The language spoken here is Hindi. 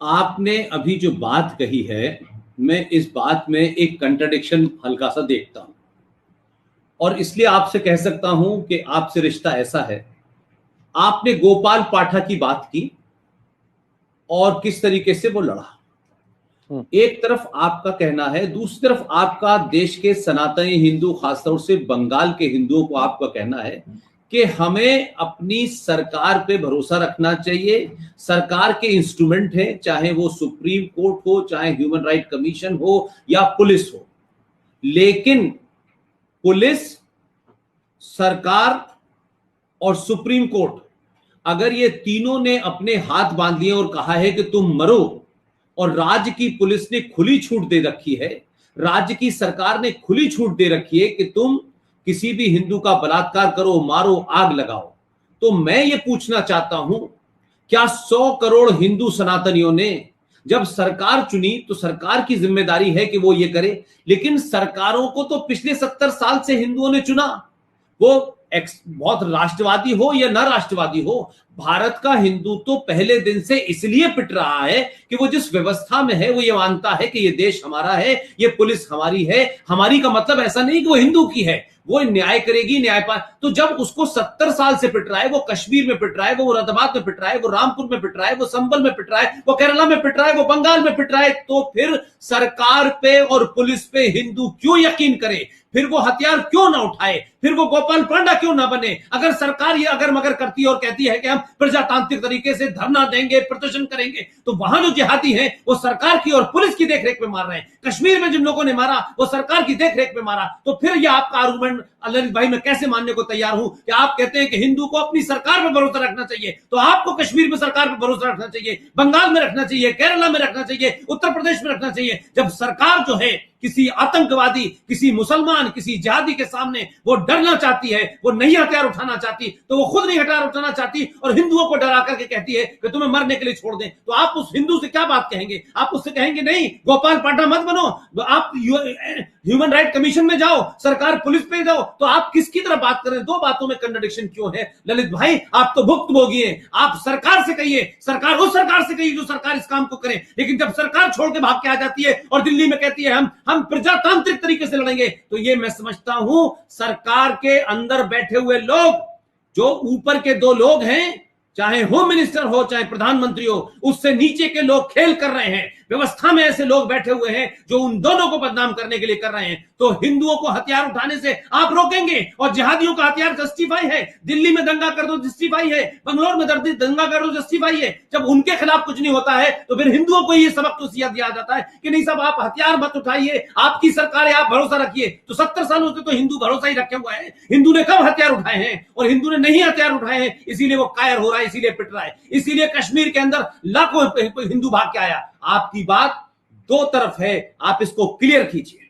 आपने अभी जो बात कही है, मैं इस बात में एक कंट्राडिक्शन हल्का सा देखता हूं और इसलिए आपसे कह सकता हूं कि आपसे रिश्ता ऐसा है। आपने गोपाल पाठक की बात की और किस तरीके से वो लड़ा। एक तरफ आपका कहना है, दूसरी तरफ आपका देश के सनातनी हिंदू, खासतौर से बंगाल के हिंदुओं को आपका कहना है कि हमें अपनी सरकार पे भरोसा रखना चाहिए। सरकार के इंस्ट्रूमेंट हैं, चाहे वो सुप्रीम कोर्ट हो, चाहे ह्यूमन राइट कमीशन हो या पुलिस हो, लेकिन पुलिस, सरकार और सुप्रीम कोर्ट अगर ये तीनों ने अपने हाथ बांध लिए और कहा है कि तुम मरो, और राज्य की पुलिस ने खुली छूट दे रखी है, राज्य की सरकार ने खुली छूट दे रखी है कि तुम किसी भी हिंदू का बलात्कार करो, मारो, आग लगाओ, तो मैं ये पूछना चाहता हूं, क्या 100 करोड़ हिंदू सनातनियों ने जब सरकार चुनी तो सरकार की जिम्मेदारी है कि वो ये करे, लेकिन सरकारों को तो पिछले 70 साल से हिंदुओं ने चुना, वो बहुत राष्ट्रवादी हो या न राष्ट्रवादी हो। भारत का हिंदू तो पहले दिन से इसलिए पिट रहा है कि वो जिस व्यवस्था में है वो ये मानता है कि ये देश हमारा है, ये पुलिस हमारी है। हमारी का मतलब ऐसा नहीं कि वो हिंदू की है, वो न्याय करेगी, न्यायपाल। तो जब उसको 70 साल से पिट रहा है, वो कश्मीर में पिट रहा है, वो मुरादाबाद में पिट रहा है, वो रामपुर में पिट रहा है, वो संबल में पिट रहा है, वो केरला में पिट रहा है, वो बंगाल में पिट रहा है, तो फिर सरकार पे और पुलिस पे हिंदू क्यों यकीन करे? फिर वो हथियार क्यों ना उठाए? फिर वो गोपाल पांडा क्यों ना बने? अगर सरकार ये अगर मगर करती है और कहती है कि हम प्रजातांत्रिक तरीके से धरना देंगे, प्रदर्शन करेंगे, तो वहां जो जिहादी हैं वो सरकार की और पुलिस की देखरेख में मार रहे हैं। कश्मीर में जिन लोगों ने मारा वो सरकार की देखरेख में मारा। तो फिर ये आपका आर्गुमेंट ललित भाई मैं कैसे मानने को तैयार हूं कि आप कहते हैं कि हिंदू को अपनी सरकार पर भरोसा रखना चाहिए, तो आपको कश्मीर में सरकार पर भरोसा रखना चाहिए, बंगाल में रखना चाहिए, केरला में रखना चाहिए, उत्तर प्रदेश में रखना चाहिए। जब सरकार जो है किसी आतंकवादी, किसी मुसलमान, किसी जिहादी के सामने वो डरना चाहती है, वो नहीं हथियार उठाना चाहती, तो वो खुद नहीं हथियार उठाना चाहती और हिंदुओं को डरा करके कहती है कि तुम्हें मरने के लिए छोड़ दें, तो आप उस हिंदू से क्या बात कहेंगे? आप उससे कहेंगे नहीं गोपाल पांडा मत बनो, आप ह्यूमन राइट कमीशन में जाओ, सरकार पुलिस पे जाओ। तो आप किसकी तरह बात कर रहे हैं? दो बातों में कंट्राडिक्शन क्यों है ललित भाई? आप तो भुक्तभोगी हैं। आप सरकार से कहिए, सरकार उस सरकार से कहिए जो सरकार इस काम को करे, लेकिन जब सरकार छोड़ के भाग के आ जाती है और दिल्ली में कहती है हम प्रजातांत्रिक तरीके से लड़ेंगे, तो ये मैं समझता हूं सरकार के अंदर बैठे हुए लोग, जो ऊपर के दो लोग हैं, चाहे होम मिनिस्टर हो चाहे प्रधानमंत्री हो, उससे नीचे के लोग खेल कर रहे हैं। व्यवस्था में ऐसे लोग बैठे हुए हैं जो उन दोनों को बदनाम करने के लिए कर रहे हैं। तो हिंदुओं को हथियार उठाने से आप रोकेंगे और जिहादियों का हथियार जस्टिफाई है। दिल्ली में दंगा कर दो जस्टिफाई है, बंगलोर में दंगा कर दो जस्टिफाई है। जब उनके खिलाफ कुछ नहीं होता है तो फिर हिंदुओं को यह सबक तो दिया जाता है कि नहीं साहब आप हथियार मत उठाइए, आपकी सरकार है, आप भरोसा रखिए। तो 70 सालों से तो हिंदू भरोसा ही रखे हुआ है। हिंदू ने कब हथियार उठाए हैं? और हिंदू ने नहीं हथियार उठाए हैं, इसीलिए वो कायर हो रहा है, इसीलिए पिट रहा है, इसीलिए कश्मीर के अंदर लाखों हिंदू भाग के आया। आपकी बात दो तरफ है, आप इसको क्लियर कीजिए।